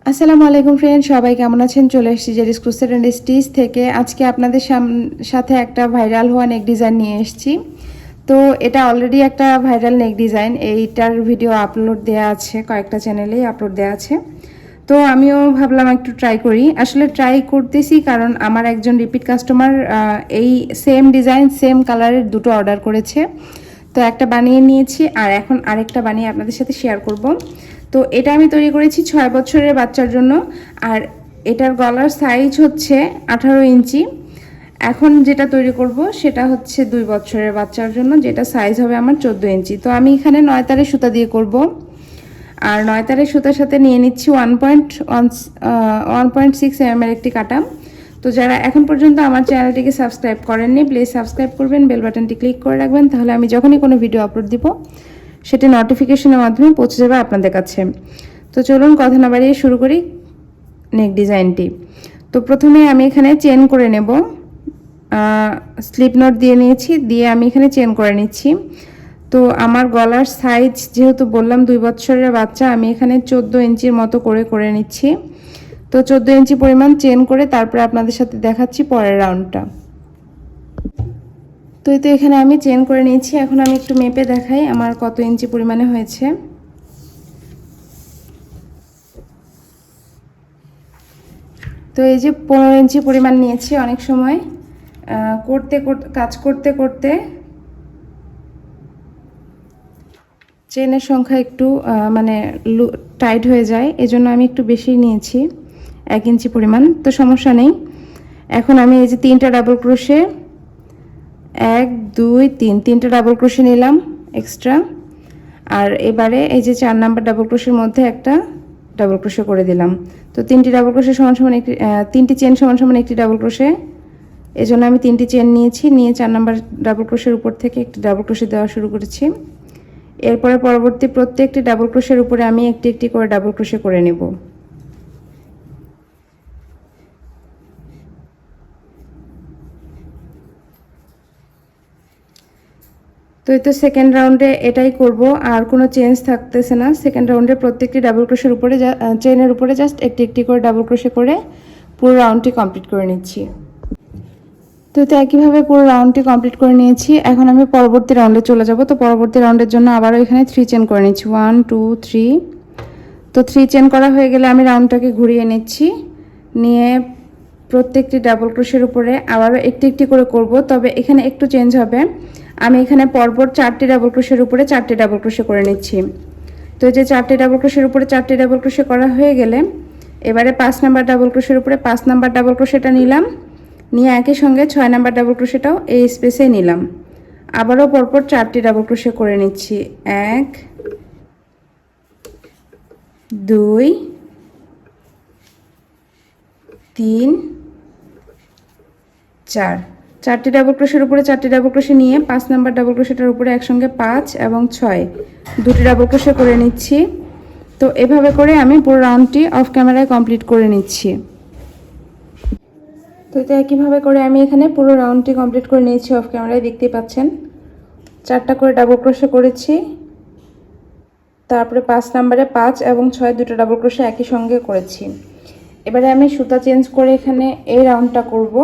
আসসালামু আলাইকুম ফ্রেন্ড, সবাই কেমন আছেন? চলে এসেছি জেরিস ক্রোশেট এন্ড স্টিচ থেকে। আজকে আপনাদের সাথে একটা ভাইরাল হওয়া নেক ডিজাইন নিয়ে এসেছি। তো এটা অলরেডি একটা ভাইরাল নেক ডিজাইন, এইটার ভিডিও আপলোড দেওয়া আছে, কয়েকটা চ্যানেলেই আপলোড দেওয়া আছে। তো আমিও ভাবলাম একটু ট্রাই করি। আসলে ট্রাই করতেছি কারণ আমার একজন রিপিট কাস্টমার এই সেম ডিজাইন সেম কালারের দুটো অর্ডার করেছে। তো একটা বানিয়ে নিয়েছি আর এখন আরেকটা বানিয়ে আপনাদের সাথে শেয়ার করব। তো এটা আমি তৈরি করেছি 6 বছরের বাচ্চার জন্য, আর এটার গলার সাইজ হচ্ছে 18 ইঞ্চি। এখন যেটা তৈরি করব সেটা হচ্ছে 2 বছরের বাচ্চার জন্য, যেটা সাইজ হবে আমার 14 ইঞ্চি। তো আমি এখানে 9 তারের সুতা দিয়ে করব, আর 9 তারের সুতার সাথে নিয়ে নিচ্ছি 1.6 mm এর একটি কাটা। তো যারা এখন পর্যন্ত আমার চ্যানেলটিকে সাবস্ক্রাইব করেননি, প্লিজ সাবস্ক্রাইব করবেন, বেল বাটনটি ক্লিক করে রাখবেন, তাহলে আমি যখনই কোনো ভিডিও আপলোড দিব সেটি নোটিফিকেশনের মাধ্যমে পৌঁছে যাবে আপনাদের কাছে। তো চলুন কথা না বাড়িয়ে শুরু করি নেক ডিজাইনটি। তো প্রথমে আমি এখানে চেন করে নেব, স্লিপ নট দিয়ে নিয়েছি, দিয়ে আমি এখানে চেন করে নিচ্ছি। তো আমার গলার সাইজ যেহেতু বললাম 2 বছরের বাচ্চা, আমি এখানে 14 ইঞ্চির মতো করে নিচ্ছি। তো 14 ইঞ্চি পরিমাণ চেন করে তারপরে আপনাদের সাথে দেখাচ্ছি পরের রাউন্ডটা। তো এখানে আমি চেন করে নিয়েছি, এখন আমি একটু মেপে দেখাই আমার কত ইঞ্চি পরিমাণে হয়েছে। তো এই যে 15 ইঞ্চি পরিমাণ নিয়েছি। অনেক সময় কাজ করতে করতে চেনের সংখ্যা একটু মানে টাইট হয়ে যায়, এজন্য আমি একটু বেশি নিয়েছি, 1 ইঞ্চি পরিমাণ। তো সমস্যা নেই। এখন আমি এই যে 3টা ডাবল ক্রোশে, 1 2 3, 3টা ডাবল ক্রোশে নিলাম এক্সট্রা। আর এবারে এই যে 4 নাম্বার ডাবল ক্রোশের মধ্যে একটা ডাবল ক্রোশে করে দিলাম। তো 3টি ডাবল ক্রোশে সমান সমান একটি 3টি চেন সমান সমান একটি ডাবল ক্রোশে, এজন্য আমি 3টি চেন নিয়েছি, নিয়ে 4 নাম্বার ডাবল ক্রোশের উপর থেকে একটি ডাবল ক্রোশে দেওয়া শুরু করেছি। এরপরে পরবর্তী প্রত্যেকটি ডাবল ক্রোশের উপরে আমি একটি একটি করে ডাবল ক্রোশে করে নেব। তো এই তো সেকেন্ড রাউন্ডে এটাই করব, আর কোনো চেঞ্জ থাকতেছে না। সেকেন্ড রাউন্ডে প্রত্যেকটি ডাবল ক্রোশের উপরে চেনের উপরে জাস্ট একটি একটি করে ডাবল ক্রোশে করে পুরো রাউন্ডটি কমপ্লিট করে নিচ্ছি। তো একইভাবে পুরো রাউন্ডটি কমপ্লিট করে নিয়েছি। এখন আমি পরবর্তী রাউন্ডে চলে যাব। তো পরবর্তী রাউন্ডের জন্য আবারও এখানে 3 চেন করে নিচ্ছি, 1 2 3। তো 3 চেন করা হয়ে গেলে আমি রাউন্ডটাকে ঘুরিয়ে নিচ্ছি, নিয়ে প্রত্যেকটি ডাবল ক্রোশের উপরে আবারও একটি একটি করে করব। তবে এখানে একটু চেঞ্জ হবে, আমি এখানে পরপর 4টি ডাবল ক্রোশের উপরে 4টি ডাবল ক্রোশে করে নিচ্ছি। তো এই যে 4টি ডাবল ক্রোশের উপরে 4টি ডাবল ক্রোশে করা হয়ে গেলে এবারে 5 নাম্বার ডাবল ক্রোশের উপরে 5 নাম্বার ডাবল ক্রোশেটা নিলাম, নিয়ে একই সঙ্গে 6 নাম্বার ডাবল ক্রোশেটাও এই স্পেসে নিলাম। আবারও পরপর 4টি ডাবল ক্রোশে করে নিচ্ছি, 1 2 3 4। 4টি ডাবল ক্রোশের উপরে 4টি ডাবল ক্রোশে নিয়ে 5 নাম্বার ডাবল ক্রোশেটার উপরে একসঙ্গে 5 এবং 6 দুটি ডাবল ক্রোশে করে নিচ্ছি। তো এভাবে করে আমি পুরো রাউন্ডটি অফ ক্যামেরায় কমপ্লিট করে নিচ্ছি। তো একইভাবে করে আমি এখানে পুরো রাউন্ডটি কমপ্লিট করে নিয়েছি অফ ক্যামেরায়, দেখতেই পাচ্ছেন 4টা করে ডাবল ক্রোশে করেছি, তারপরে 5 নাম্বারে 5 এবং 6 দুটো ডাবল ক্রোশে একই সঙ্গে করেছি। এবারে আমি সুতা চেঞ্জ করে এখানে এই রাউন্ডটা করব,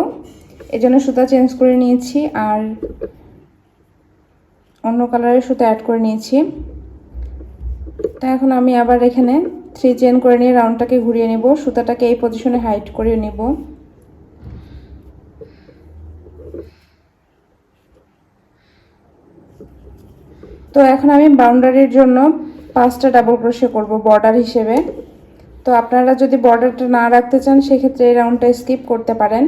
এজন্য সুতা চেঞ্জ করে নিয়েছি আর অন্য কালারের সুতা অ্যাড করে নিয়েছি। তো এখন আমি আবার এখানে 3 চেন করে নিয়ে রাউন্ডটাকে ঘুরিয়ে নেব, সুতাটাকে এই পজিশনে হাইড করে নেব। তো এখন আমি বাউন্ডারির জন্য 5টা ডাবল ক্রোশে করব বর্ডার হিসেবে। তো আপনারা যদি বর্ডারটা না রাখতে চান সেক্ষেত্রে এই রাউন্ডটা স্কিপ করতে পারেন।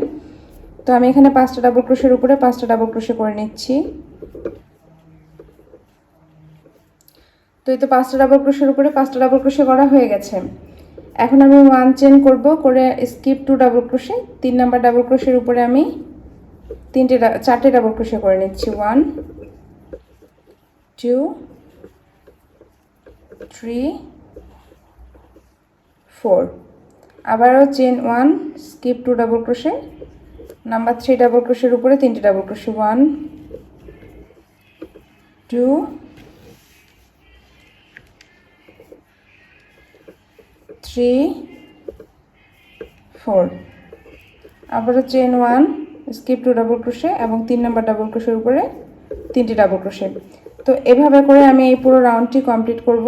তো আমি এখানে 5টা ডাবল ক্রোশের উপরে 5টা ডাবল ক্রোশে করে নিচ্ছি। তো এই তো 5টা ডাবল ক্রোশের উপরে 5টা ডাবল ক্রোশে করা হয়ে গেছে। এখন আমি 1 চেন করব, করে skip 2 double crochet, 3 number double ক্রোশের উপরে আমি 4টে ডাবল ক্রোশে করে নিচ্ছি, 1 2 3 4। আবারও chain 1 skip 2 double crochet, number 3 double ক্রোশের উপরে 3টে ডাবল ক্রোশে, 1 2 3 4, আবারও চেন 1, স্কিপ 2 ডাবল ক্রোশে এবং 3 নাম্বার ডাবল ক্রোশের উপরে 3টি ডাবল ক্রোশে। তো এভাবে করে আমি এই পুরো রাউন্ডটি কমপ্লিট করব।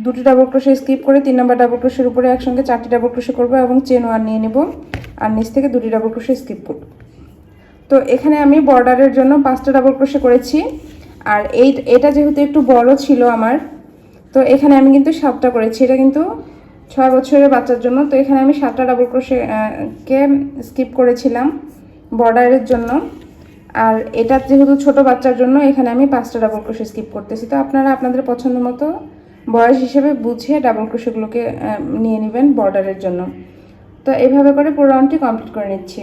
2টি ডাবল ক্রোশে স্কিপ করে 3 নাম্বার ডাবল ক্রোশের উপরে একসঙ্গে 4টি ডাবল ক্রোশে করব এবং চেন 1 নিয়ে নেব আর নিচ থেকে 2টি ডাবল ক্রোশে স্কিপ করব। তো এখানে আমি বর্ডারের জন্য 5টা ডাবল ক্রোশে করেছি, আর এটা যেহেতু একটু বড় ছিল আমার, তো এখানে আমি কিন্তু 7টা করেছি। এটা কিন্তু 6 বছরের বাচ্চার জন্য। তো এখানে আমি 7টা ডাবল ক্রোশে কে স্কিপ করেছিলাম বর্ডারের জন্য, আর এটা যেহেতু ছোট বাচ্চার জন্য এখানে আমি 5টা ডাবল ক্রোশে স্কিপ করতেছি। তো আপনারা আপনাদের পছন্দ মতো বয়স হিসেবে বুঝে ডাবল ক্রোশেগুলোকে নিয়ে নেবেন বর্ডারের জন্য। তো এইভাবে করে পুরো রাউন্ডটি কমপ্লিট করে নিচ্ছি।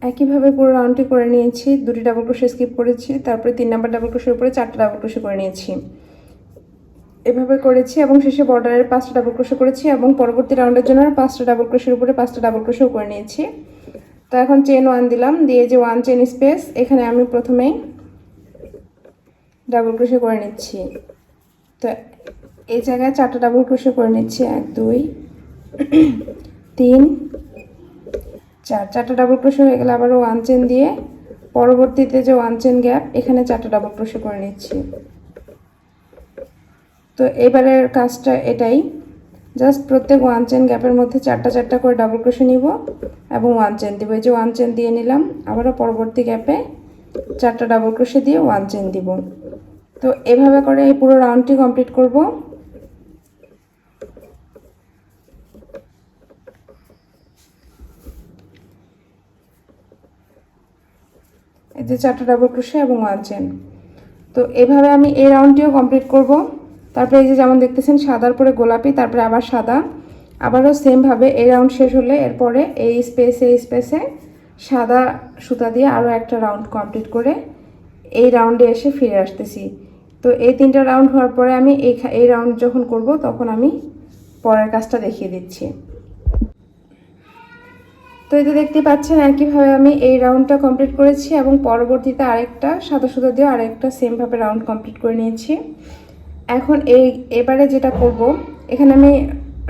একইভাবে পুরো রাউন্ডটি করে নিয়েছি, 2টি ডাবল ক্রোশে স্কিপ করেছি, তারপরে 3 নাম্বার ডাবল ক্রোশের উপরে 4টা ডাবল ক্রোশে করে নিয়েছি। এভাবে করেছি এবং শেষে বর্ডারের 5টা ডাবল ক্রোশে করেছি এবং পরবর্তী রাউন্ডের জন্য 5টা ডাবল ক্রোশের উপরে 5টা ডাবল ক্রোশেও করে নিয়েছি। তো এখন চেন 1 দিলাম, দিয়ে যে 1 চেন স্পেস এখানে আমি প্রথমেই ডাবল ক্রোশে করে নিচ্ছি। তো এই জায়গায় 4টা ডাবল ক্রোশে করে নিচ্ছি, 1 2 3 4, 4টা ডাবল ক্রোশে হয়ে গেলে আবারও 1 চেন দিয়ে পরবর্তীতে যে 1 চেন গ্যাপ এখানে 4টা ডাবল ক্রোশে করে নিচ্ছি। তো এবারের কাজটা এটাই, জাস্ট প্রত্যেক 1 চেন গ্যাপের মধ্যে 4টা করে ডাবল ক্রোশে নিব এবং 1 চেন দিব। এই যে 1 চেন দিয়ে নিলাম, আবারও পরবর্তী গ্যাপে 4টা ডাবল ক্রোশে দিয়ে 1 চেন দিব। তো এভাবে করে এই পুরো রাউন্ডটি কমপ্লিট করব। এই যে 4টা ডাবল ক্রোশে এবং 1 চেন। তো এভাবে আমি এই রাউন্ডটিও কমপ্লিট করব। তারপরে এই যে যেমন দেখতেছেন সাদার পরে গোলাপি, তারপরে আবার সাদা, আবারও সেমভাবে এই রাউন্ড শেষ হলে এরপরে এই স্পেসে সাদা সুতা দিয়ে আরও একটা রাউন্ড কমপ্লিট করে এই রাউন্ডে এসে ফিরে আসতেছি। তো এই 3টা রাউন্ড হওয়ার পরে আমি এই রাউন্ড যখন করব তখন আমি পরের কাজটা দেখিয়ে দিচ্ছি। তো এই যে দেখতে পাচ্ছেন একইভাবে আমি এই রাউন্ডটা কমপ্লিট করেছি এবং পরবর্তীতে আরেকটা সাদা সুতা দিয়ে আরেকটা সেমভাবে রাউন্ড কমপ্লিট করে নিয়েছি। এখন এবারে যেটা করব, এখানে আমি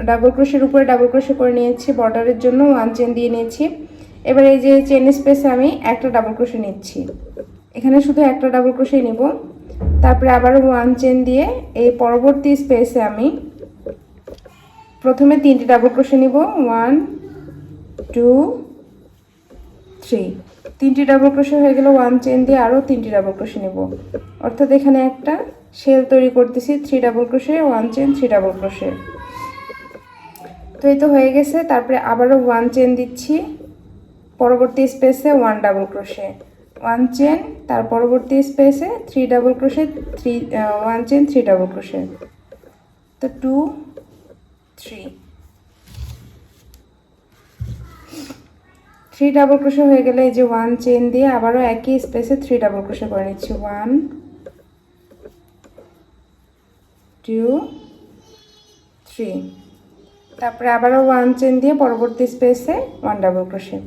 ডাবল ক্রোশের উপরে ডাবল ক্রোশে করে নিয়েছি, বর্ডারের জন্য 1 চেন দিয়ে নিয়েছি। এবার এই যে চেন স্পেসে আমি একটা ডাবল ক্রোশে নিচ্ছি, এখানে শুধু একটা ডাবল ক্রোশে নিব। তারপরে আবারও 1 চেন দিয়ে এই পরবর্তী স্পেসে আমি প্রথমে 3টি ডাবল ক্রোশে নিব, 1 2 3, 3টি ডাবল ক্রোশে হয়ে গেল। 1 চেন দিয়ে আরও 3টি ডাবল ক্রোশে নেব, অর্থাৎ এখানে একটা শেল তৈরি করতেছি, 3 double crochet 1 chain 3 double crochet. তো এই তো হয়ে গেছে। তারপরে আবারও 1 চেন দিচ্ছি, পরবর্তী স্পেসে 1 ডাবল ক্রোশে, 1 চেন, তার পরবর্তী স্পেসে 3 double crochet 1 chain 3 double crochet. তো 2 3 ডাবল ক্রোশে হয়ে গেলে এই যে 1 চেন দিয়ে আবারও একই স্পেসে 3 ডাবল ক্রোশে করে নিচ্ছি, 1 2 3, তারপরে আবারও 1 চেন দিয়ে পরবর্তী স্পেসে 1 ডাবল ক্রোশে।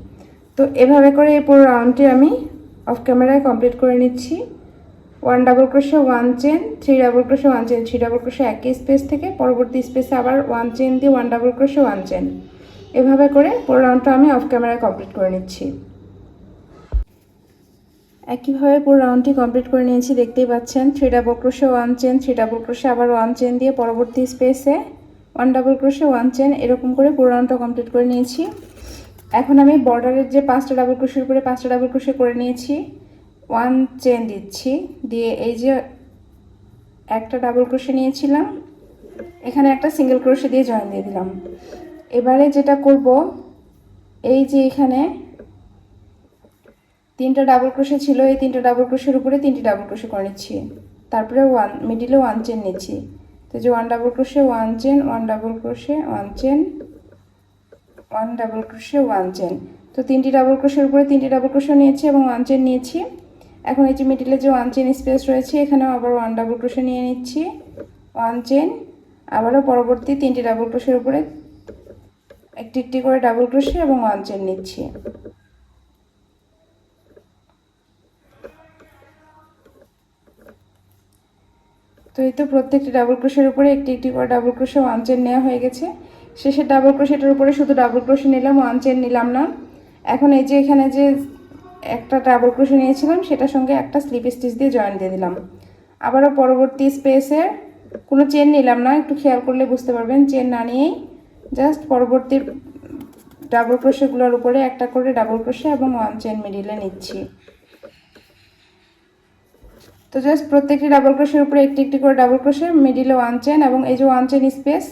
তো এভাবে করে এই পুরো রাউন্ডটি আমি অফ ক্যামেরায় কমপ্লিট করে নিচ্ছি। 1 double crochet 1 chain 3 double crochet 1 chain 3 double crochet একই স্পেস থেকে পরবর্তী স্পেসে আবার 1 চেন দিয়ে 1 ডাবল ক্রোশে 1 চেন, এভাবে করে পুরো রাউন্ডটা আমি অফ ক্যামেরায় কমপ্লিট করে নিচ্ছি। একইভাবে পুরো রাউন্ডটি কমপ্লিট করে নিয়েছি, দেখতেই পাচ্ছেন 3 double crochet 1 chain 3 double crochet আবার 1 চেন দিয়ে পরবর্তী স্পেসে 1 ডাবল ক্রোশে 1 চেন, এরকম করে পুরো রাউন্ডটা কমপ্লিট করে নিয়েছি। এখন আমি বর্ডারের যে 5টা ডাবল ক্রোশের উপরে 5টা ডাবল ক্রোশে করে নিয়েছি, 1 চেন দিচ্ছি, দিয়ে এই যে একটা ডাবল ক্রোশে নিয়েছিলাম এখানে একটা সিঙ্গেল ক্রোশে দিয়ে জয়েন দিয়ে দিলাম। এবারে যেটা করব, এই যে এখানে 3টা ডাবল ক্রোশে ছিল, এই 3টা ডাবল ক্রোশের উপরে 3টি ডাবল ক্রোশে করে নিচ্ছি, তারপরে মিডিলে 1 চেন নিচ্ছি। তো যে 1 double crochet 1 chain 1 double crochet 1 chain 1 double crochet 1 chain. তো 3টি ডাবল ক্রোশের উপরে 3টি ডাবল ক্রোশে নিয়েছি এবং 1 চেন নিয়েছি। এখন এই যে মিডিলে যে 1 চেন স্পেস রয়েছে এখানেও আবার 1 ডাবল ক্রোশে নিয়ে নিচ্ছি, 1 চেন, আবারও পরবর্তী 3টি ডাবল ক্রোশের উপরে একটি একটি করে ডাবল ক্রোশে এবং 1 চেন নিচ্ছি। তো তো এই তো প্রত্যেকটি ডাবল ক্রোশের উপরে একটি একটি করে ডাবল ক্রোশে ওয়ান চেন নেওয়া হয়ে গেছে। শেষের ডাবল ক্রোশেটার উপরে শুধু ডাবল ক্রোশে নিলাম, ওয়ান চেন নিলাম না। এখন এই যে এখানে যে একটা ডাবল ক্রোশে নিয়েছিলাম সেটার সঙ্গে একটা স্লিপ স্টিচ দিয়ে জয়েন দিয়ে দিলাম। আবারও পরবর্তী স্পেসে কোনো চেন নিলাম না, একটু খেয়াল করলে বুঝতে পারবেন। চেন না নিয়েই জাস্ট পরবর্তী ডাবল ক্রোশেগুলোর উপরে একটা করে ডাবল ক্রোশে এবং ওয়ান চেন মিডিলে নিচ্ছি। তো জাস্ট প্রত্যেকটি ডাবল ক্রোশের উপরে একটি একটি করে ডাবল ক্রোশে, মিডিলে ওয়ান চেন, এবং এই যে ওয়ান চেন স্পেস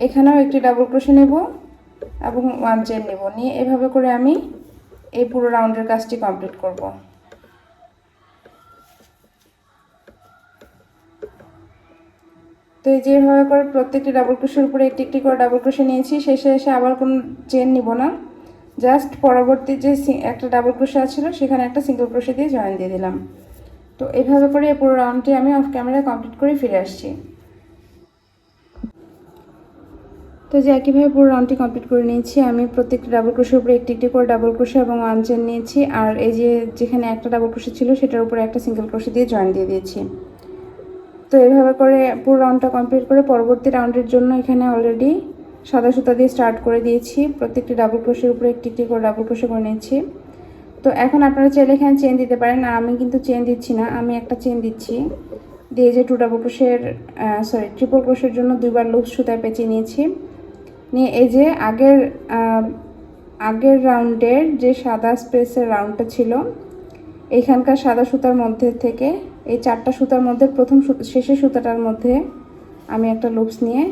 এখানেও একটি ডাবল ক্রোশে নেব এবং ওয়ান চেন নেব, নিয়ে এভাবে করে আমি এই পুরো রাউন্ডের কাজটি কমপ্লিট করব। তো এই যেভাবে করে প্রত্যেকটি ডাবল ক্রোশের উপরে একটি একটি করে ডাবল ক্রোশে নিয়েছি। শেষে এসে আবার কোনো চেন নিব না, জাস্ট পরবর্তী যে একটা ডাবল ক্রোশে আছিল সেখানে একটা সিঙ্গেল ক্রোশে দিয়ে জয়েন দিয়ে দিলাম। তো এইভাবে করে এই পুরো রাউন্ডটি আমি অফ ক্যামেরায় কমপ্লিট করে ফিরে আসছি। তো যে একইভাবে পুরো রাউন্ডটি কমপ্লিট করে নিয়েছি। আমি প্রত্যেকটি ডাবল ক্রোশের উপরে একটি একটি করে ডাবল ক্রোশে এবং ওয়ান চেন নিয়েছি, আর এই যে যেখানে একটা ডাবল ক্রোশে ছিল সেটার উপরে একটা সিঙ্গেল ক্রোশে দিয়ে জয়েন দিয়ে দিয়েছি। তো এইভাবে করে পুরো রাউন্ডটা কমপ্লিট করে পরবর্তী রাউন্ডের জন্য এখানে অলরেডি সাদা সুতা দিয়ে স্টার্ট করে দিয়েছি। প্রত্যেকটি ডাবল ক্রোশের উপরে একটি একটি করে ডাবল ক্রোশে করে নিয়েছি। তো এখন আপনারা চাইলে এখানে চেন দিতে পারেন, আর আমি কিন্তু চেন দিচ্ছি না, আমি একটা চেন দিচ্ছি। দিয়ে যে টু ডাবল ক্রোশের ট্রিপল ক্রোশের জন্য দুইবার লুজ সুতায় পেঁচিয়ে নিয়েছি। নিয়ে এই যে আগের রাউন্ডের যে সাদা স্পেসের রাউন্ডটা ছিল এইখানকার সাদা সুতার মধ্যে থেকে এই চারটা সুতার মধ্যে প্রথম শেষের সুতাটার মধ্যে আমি একটা লুপস নিয়ে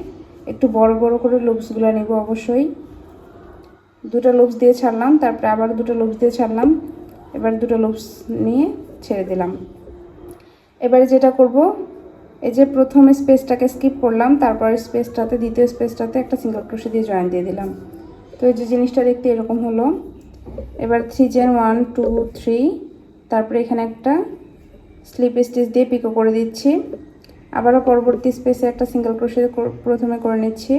একটু বড় বড় করে লুপসগুলো নেব। অবশ্যই দুটো লুপস দিয়ে ছাড়লাম, তারপরে আবার দুটো লুপস দিয়ে ছাড়লাম, এবার দুটো লুপস নিয়ে ছেড়ে দিলাম। এবারে যেটা করব, এই যে প্রথম স্পেসটাকে স্কিপ করলাম, তারপর স্পেসটাতে দ্বিতীয় স্পেসটাতে একটা সিঙ্গেল ক্রোশে দিয়ে জয়েন দিয়ে দিলাম। তো এই যে জিনিসটা দেখতে এরকম হলো। এবার 3 চেন 1 2 3, তারপরে এখানে একটা স্লিপ স্টিচ দিয়ে পিকো করে দিচ্ছি। আবারও পরবর্তী স্পেসে একটা সিঙ্গেল ক্রোশে প্রথমে করে নিচ্ছি।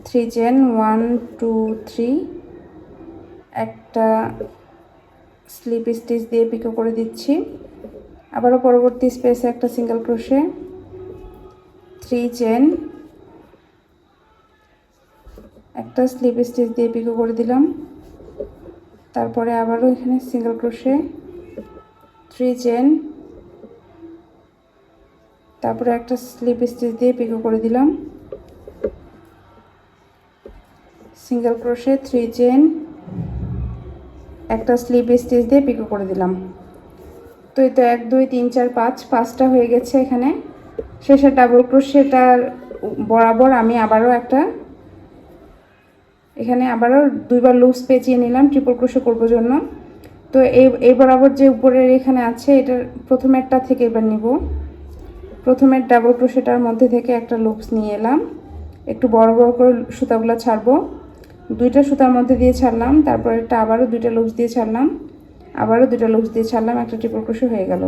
3 চেন 1 2 3, একটা স্লিপ স্টিচ দিয়ে পিকো করে দিচ্ছি। আবারও পরবর্তী স্পেসে একটা সিঙ্গেল ক্রোশে, 3 চেন, একটা স্লিপ স্টিচ দিয়ে পিকো করে দিলাম। তারপরে আবারও এখানে সিঙ্গেল ক্রোশে, 3 চেন, তারপরে একটা স্লিপ স্টিচ দিয়ে পিকো করে দিলাম, সিঙ্গেল ক্রোশে, 3 চেন, একটা স্লিপ স্টিচ দিয়ে পিকো করে দিলাম। তো এই তো 1 2 3 4 5, 5টা হয়ে গেছে। এখানে শেষের ডাবল ক্রোশেটার বরাবর আমি আবারও এখানে আবারও দুইবার লুপস পেঁচিয়ে নিলাম ট্রিপল ক্রোশে করব জন্য। তো এই বরাবর যে উপরের এখানে আছে এটার প্রথমেরটা থেকে এবার নিব। প্রথমের ডাবল ক্রোশেটার মধ্যে থেকে একটা লুপস নিয়ে এলাম, একটু বড় বড় করে সুতাগুলো ছাড়বো। দুইটা সুতার মধ্যে দিয়ে ছাড়লাম, তারপর একটা আবারও দুইটা লুপস দিয়ে ছাড়লাম, আবারও দুইটা লুপস দিয়ে ছাড়লাম, একটা ট্রিপল ক্রোশে হয়ে গেল।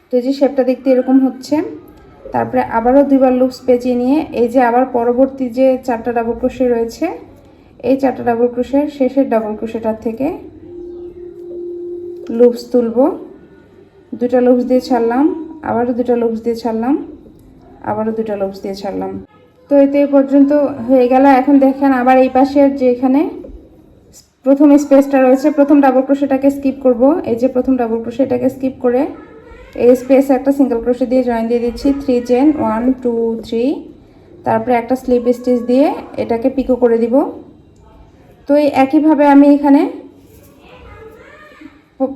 তো এই যে শেপটা দেখতে এরকম হচ্ছে। তারপরে আবারও দুইবার লুপস পেঁচিয়ে নিয়ে এই যে আবার পরবর্তী যে চারটা ডাবল ক্রোশে রয়েছে এই চারটা ডাবল ক্রোশের শেষের ডাবল ক্রোশেটার থেকে লুপস তুলব। দুটা লুপস দিয়ে ছাড়লাম, আবারও দুটা লুপস দিয়ে ছাড়লাম, আবারও দুটা লুপস দিয়ে ছাড়লাম। তো এতে এই পর্যন্ত হয়ে গেল। এখন দেখেন আবার এই পাশের যে এখানে প্রথম স্পেসটা রয়েছে, প্রথম ডাবল ক্রোশেটাকে স্কিপ করব। এই যে প্রথম ডাবল ক্রোশে এটাকে স্কিপ করে এই স্পেসে একটা সিঙ্গেল ক্রোশে দিয়ে জয়েন দিয়ে দিচ্ছি। 3 চেন 1 2 3, তারপরে একটা স্লিপ স্টিচ দিয়ে এটাকে পিকো করে দিব। তো এই একইভাবে আমি এখানে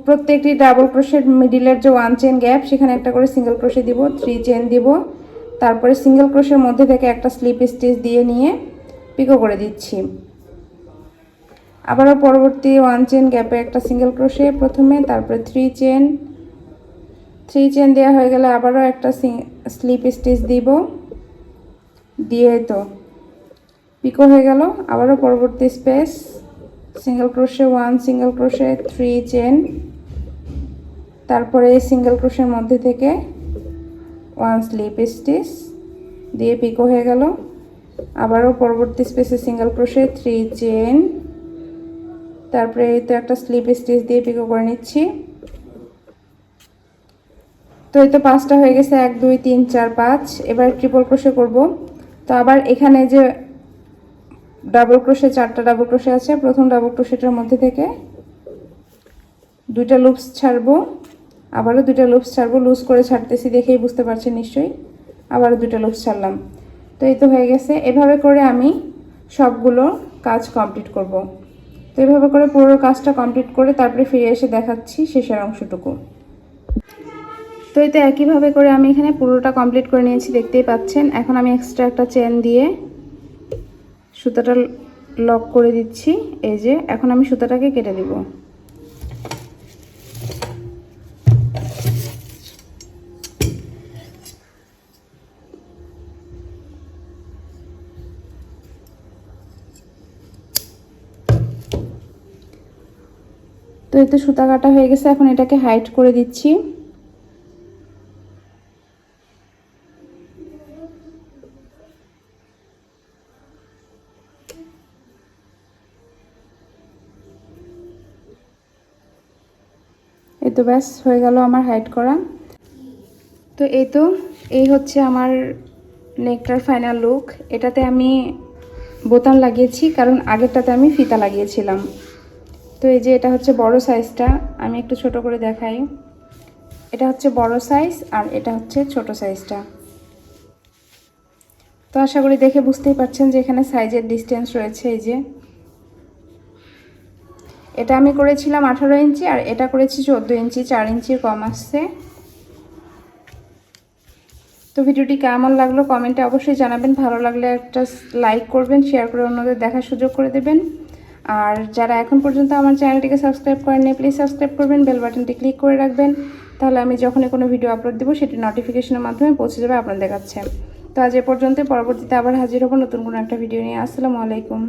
প্রত্যেকটি ডাবল ক্রোশের মিডিলের যে ওয়ান চেন গ্যাপ সেখানে একটা করে সিঙ্গেল ক্রোশে দিব, 3 চেন দিব, তারপরে সিঙ্গেল ক্রোশের মধ্যে থেকে একটা স্লিপ স্টিচ দিয়ে নিয়ে পিকো করে দিচ্ছি। আবারও পরবর্তী ওয়ান চেন গ্যাপে একটা সিঙ্গেল ক্রোশে প্রথমে, তারপরে 3 চেন দেওয়া হয়ে গেলে আবারও একটা স্লিপ স্টিচ দিব, দিয়ে তো পিকো হয়ে গেল। আবারও পরবর্তী space single crochet 1 single crochet, 3 chain, তারপরে সিঙ্গেল ক্রোশের মধ্যে থেকে 1 স্লিপ স্টিচ দিয়ে পিকো হয়ে গেল। আবারও পরবর্তী স্পেসে সিঙ্গেল ক্রোশে, 3 চেন, তারপরে এই তো একটা স্লিপ স্টিচ দিয়ে পিকো করে নিচ্ছি। তো এই তো 5টা হয়ে গেছে, 1 2 3 4 5। এবার ট্রিপল ক্রোশে করব। তো আবার এখানে যে ডাবল ক্রোশে 4টা ডাবল ক্রোশে আছে, প্রথম ডাবল ক্রোশেটার মধ্যে থেকে 2টা লুপস ছাড়বো, আবারও 2টা লুপস ছাড়বো। লুজ করে ছাড়তেছি দেখেই বুঝতে পারছেন নিশ্চয়ই। আবারও 2টা লুপস ছাড়লাম। তো এই তো হয়ে গেছে। এভাবে করে আমি সবগুলো কাজ কমপ্লিট করব। তো এভাবে করে পুরো কাজটা কমপ্লিট করে তারপরে ফিরে এসে দেখাচ্ছি শেষের অংশটুকু। তো এই তো একইভাবে করে আমি এখানে পুরোটা কমপ্লিট করে নিয়েছি, দেখতেই পাচ্ছেন। এখন আমি এক্সট্রা একটা চেন দিয়ে সুতাটা লক করে দিচ্ছি। এই যে এখন আমি সুতাটাকে কেটে দিব। তো এই তো সুতা কাটা হয়ে গেছে, এখন এটাকে হাইড করে দিচ্ছি। এই তো ব্যাস হয়ে গেল আমার হাইড করা। তো এই হচ্ছে আমার নেকটার ফাইনাল লুক। এটাতে আমি বোতাম লাগিয়েছি কারণ আগেরটাতে আমি ফিতা লাগিয়েছিলাম। তো এই যে এটা হচ্ছে বড় সাইজটা, আমি একটু ছোট করে দেখাই। এটা হচ্ছে বড় সাইজ আর এটা হচ্ছে ছোট সাইজটা। তো আশা করি দেখে বুঝতেই পারছেন যে এখানে সাইজের ডিস্টেন্স রয়েছে। এই যে এটা আমি করেছিলাম 18 ইঞ্চি আর এটা করেছি 14 ইঞ্চি, 4 ইঞ্চির কম আসছে। তো ভিডিওটি কেমন লাগলো কমেন্টে অবশ্যই জানাবেন। ভালো লাগলে একটা লাইক করবেন, শেয়ার করে অন্যদের দেখার সুযোগ করে দেবেন। আর যারা এখন পর্যন্ত আমার চ্যানেলটিকে সাবস্ক্রাইব করেননি প্লিজ সাবস্ক্রাইব করবেন, বেল বাটনটি ক্লিক করে রাখবেন। তাহলে আমি যখনই কোনো ভিডিও আপলোড দেবো সেটি নোটিফিকেশনের মাধ্যমে পৌঁছে যাবে আপনাদের কাছে। তো আজ এ পর্যন্ত, পরবর্তীতে আবার হাজির হব নতুন কোনো একটা ভিডিও নিয়ে। আসসালামু আলাইকুম।